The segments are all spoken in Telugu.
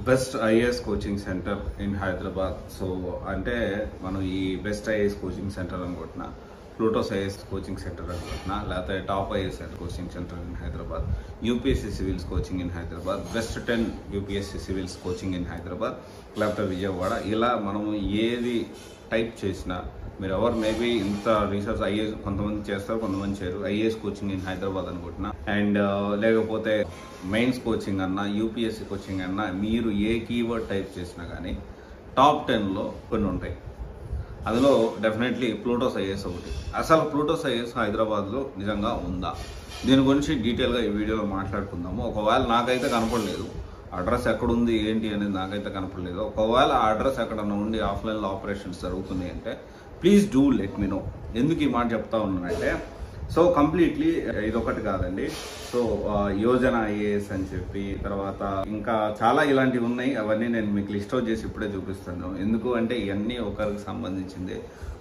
Best IAS coaching centre in Hyderabad. So అంటే మనం ఈ బెస్ట్ ఐఏఎస్ కోచింగ్ సెంటర్ అనుకుంటున్నా, ప్లూటోస్ ఐఏఎస్ కోచింగ్ సెంటర్ అనుకుంటున్నా, లేకపోతే top IAS coaching centre in Hyderabad, UPSC civils coaching in Hyderabad, best 10 UPSC civils coaching in Hyderabad, లేకపోతే విజయవాడ, ఇలా మనము ఏది టైప్ చేసినా మీరు ఎవరు మేబీ ఇంత రీసెర్చ్ ఐఏఎస్ కొంతమంది చేస్తారు, కొంతమంది చేయరు. ఐఏఎస్ కోచింగ్ ఇన్ హైదరాబాద్ అనుకుంటున్నా, అండ్ లేకపోతే మెయిన్స్ కోచింగ్ అన్నా, యూపీఎస్సీ కోచింగ్ అన్నా, మీరు ఏ కీవర్డ్ టైప్ చేసినా కానీ టాప్ 10లో కొన్ని ఉంటాయి. అందులో డెఫినెట్లీ ప్లూటోస్ ఐఏఎస్ ఒకటి. అసలు ప్లూటోస్ ఐఏఎస్ హైదరాబాద్లో నిజంగా ఉందా? దీని గురించి డీటెయిల్గా ఈ వీడియోలో మాట్లాడుకుందాము. ఒకవేళ నాకైతే కనపడలేదు, అడ్రస్ ఎక్కడుంది ఏంటి అనేది నాకైతే కనపడలేదు. ఒకవేళ ఆ అడ్రస్ ఎక్కడన్నా ఉండి ఆఫ్లైన్లో ఆపరేషన్స్ జరుగుతున్నాయి అంటే please do let me know. ఎందుకు ఈ మాట చెప్తా ఉన్నానంటే, సో కంప్లీట్లీ ఇదొకటి కాదండి. సో యోజన ఐఏఎస్ అని చెప్పి, తర్వాత ఇంకా చాలా ఇలాంటివి ఉన్నాయి. అవన్నీ నేను మీకు లిస్ట్ అవుట్ చేసి ఇప్పుడే చూపిస్తాను. ఎందుకు అంటే ఇవన్నీ ఒకరికి సంబంధించింది,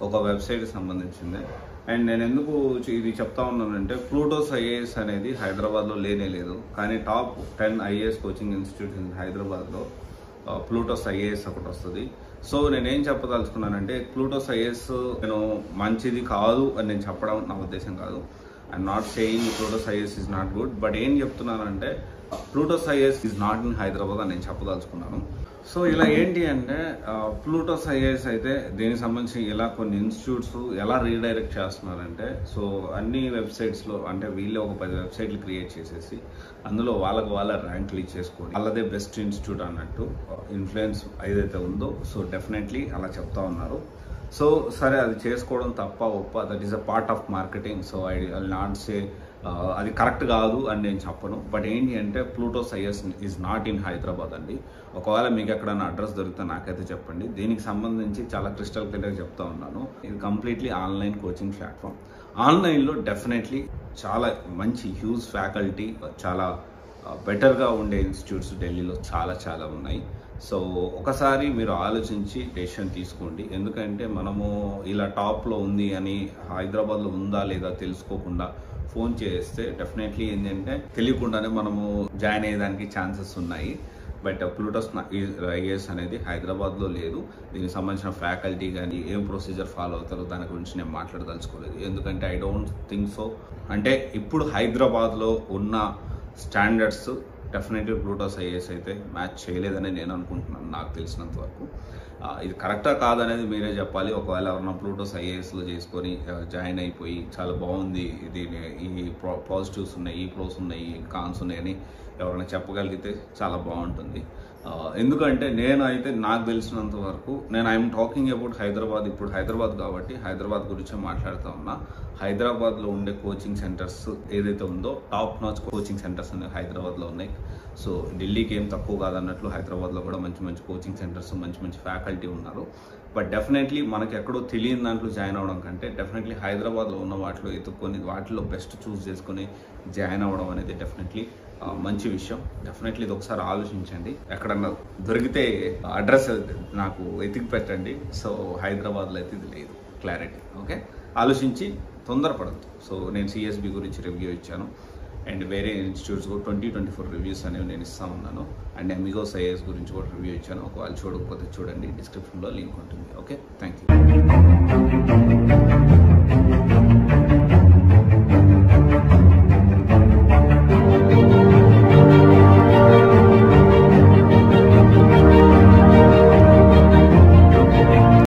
ఒక వెబ్సైట్కి సంబంధించింది. అండ్ నేను ఎందుకు ఇది చెప్తా ఉన్నానంటే, ప్లూటోస్ ఐఏఎస్ అనేది హైదరాబాద్లో లేనే లేదు, కానీ top 10 IAS coaching institutes in హైదరాబాద్లో ప్లూటోస్ ఐఏఎస్ ఒకటి వస్తుంది. సో నేనేం చెప్పదలుచుకున్నానంటే, ప్లూటోస్ ఐఏఎస్ నేను మంచిది కాదు అని నేను చెప్పడం నా ఉద్దేశం కాదు. I'm not saying Plutos IAS is not good, but ఏం చెప్తున్నానంటే Plutos IAS is not in Hyderabad అని నేను చెప్పదలుచుకున్నాను. సో ఇలా ఏంటి అంటే, ప్లూటోస్ ఐఏఎస్ అయితే దీనికి సంబంధించి ఇలా కొన్ని ఇన్స్టిట్యూట్స్ ఎలా రీడైరెక్ట్ చేస్తున్నారంటే, సో అన్ని వెబ్సైట్స్లో అంటే వీళ్ళే ఒక 10 వెబ్సైట్లు క్రియేట్ చేసేసి అందులో వాళ్ళ ర్యాంకులు ఇచ్చేసుకొని వాళ్ళదే బెస్ట్ ఇన్స్టిట్యూట్ అన్నట్టు ఇన్ఫ్లుయెన్స్ ఏదైతే ఉందో, సో డెఫినెట్లీ అలా చెప్తా ఉన్నారు. సో సరే, అది చేసుకోవడం తప్ప ఒప్ప, that is a part of marketing. So I not say అది కరెక్ట్ కాదు అని నేను చెప్పను. బట్ ఏంటి అంటే, Plutos IAS is not in Hyderabad అండి. ఒకవేళ మీకు ఎక్కడైనా అడ్రస్ దొరికితే నాకైతే చెప్పండి. దీనికి సంబంధించి చాలా క్రిస్టల్ క్లియర్గా చెప్తా ఉన్నాను. ఇది కంప్లీట్లీ ఆన్లైన్ కోచింగ్ ప్లాట్ఫామ్. ఆన్లైన్లో డెఫినెట్లీ చాలా మంచి హ్యూజ్ ఫ్యాకల్టీ, చాలా బెటర్గా ఉండే ఇన్స్టిట్యూట్స్ ఢిల్లీలో చాలా ఉన్నాయి. సో ఒకసారి మీరు ఆలోచించి డెసిషన్ తీసుకోండి. ఎందుకంటే మనము ఇలా టాప్లో ఉంది అని హైదరాబాద్లో ఉందా లేదా తెలుసుకోకుండా ఫోన్ చేస్తే డెఫినెట్లీ ఏంటంటే తెలియకుండానే మనము జాయిన్ అయ్యేదానికి ఛాన్సెస్ ఉన్నాయి. బట్ ప్లూటోస్ ఐఏఎస్ అనేది హైదరాబాద్లో లేదు. దీనికి సంబంధించిన ఫ్యాకల్టీ కానీ ఏం ప్రొసీజర్ ఫాలో అవుతారో దాని గురించి నేను మాట్లాడదలుచుకోలేదు. ఎందుకంటే ఐ డోంట్ థింక్ సో. అంటే ఇప్పుడు హైదరాబాద్లో ఉన్న స్టాండర్డ్స్ డెఫినెట్లీ ప్లూటోస్ ఐఏఎస్ అయితే మ్యాచ్ చేయలేదని నేను అనుకుంటున్నాను, నాకు తెలిసినంత వరకు. ఇది కరెక్టా కాదనేది మీరే చెప్పాలి. ఒకవేళ ఎవరన్నా ప్లూటోస్ ఐఏఎస్లో చేసుకొని జాయిన్ అయిపోయి చాలా బాగుంది, ఇది ఈ పాజిటివ్స్ ఉన్నాయి, ఈ ప్రోస్ ఉన్నాయి, ఈ కాన్స్ ఉన్నాయని ఎవరైనా చెప్పగలిగితే చాలా బాగుంటుంది. ఎందుకంటే నేను అయితే నాకు తెలిసినంత వరకు ఐఎమ్ టాకింగ్ అబౌట్ హైదరాబాద్. ఇప్పుడు హైదరాబాద్ కాబట్టి హైదరాబాద్ గురించే మాట్లాడుతూ ఉన్నా. హైదరాబాద్లో ఉండే కోచింగ్ సెంటర్స్ ఏదైతే ఉందో టాప్ నాచ్ కోచింగ్ సెంటర్స్ అనేవి హైదరాబాద్లో ఉన్నాయి. సో ఢిల్లీకి ఏం తక్కువ కాదన్నట్లు హైదరాబాద్లో కూడా మంచి కోచింగ్ సెంటర్స్, మంచి ఫ్యాకల్టీ ఉన్నారు. బట్ డెఫినెట్లీ మనకి ఎక్కడో తెలియని దాంట్లో జాయిన్ అవ్వడం కంటే డెఫినెట్లీ హైదరాబాద్లో ఉన్న వాటిలో ఎత్తుక్కొని వాటిలో బెస్ట్ చూస్ చేసుకొని జాయిన్ అవ్వడం అనేది డెఫినెట్లీ మంచి విషయం. డెఫినెట్లీ ఇది ఒకసారి ఆలోచించండి. ఎక్కడన్నా దొరికితే అడ్రస్ నాకు వెతికి పెట్టండి. సో హైదరాబాద్లో అయితే ఇది లేదు, క్లారిటీ. ఓకే, ఆలోచించి తొందరపడద్దు. సో నేను సిఎస్బి గురించి రివ్యూ ఇచ్చాను, అండ్ వేరే ఇన్స్టిట్యూట్స్ కూడా 2024 రివ్యూస్ అనేవి నేను ఇస్తా ఉన్నాను. అండ్ అమిగోస్ ఐఏఎస్ గురించి కూడా రివ్యూ ఇచ్చాను. ఒకవేళ చూడకపోతే చూడండి, డిస్క్రిప్షన్లో లింక్ ఉంటుంది. Okay, thank you.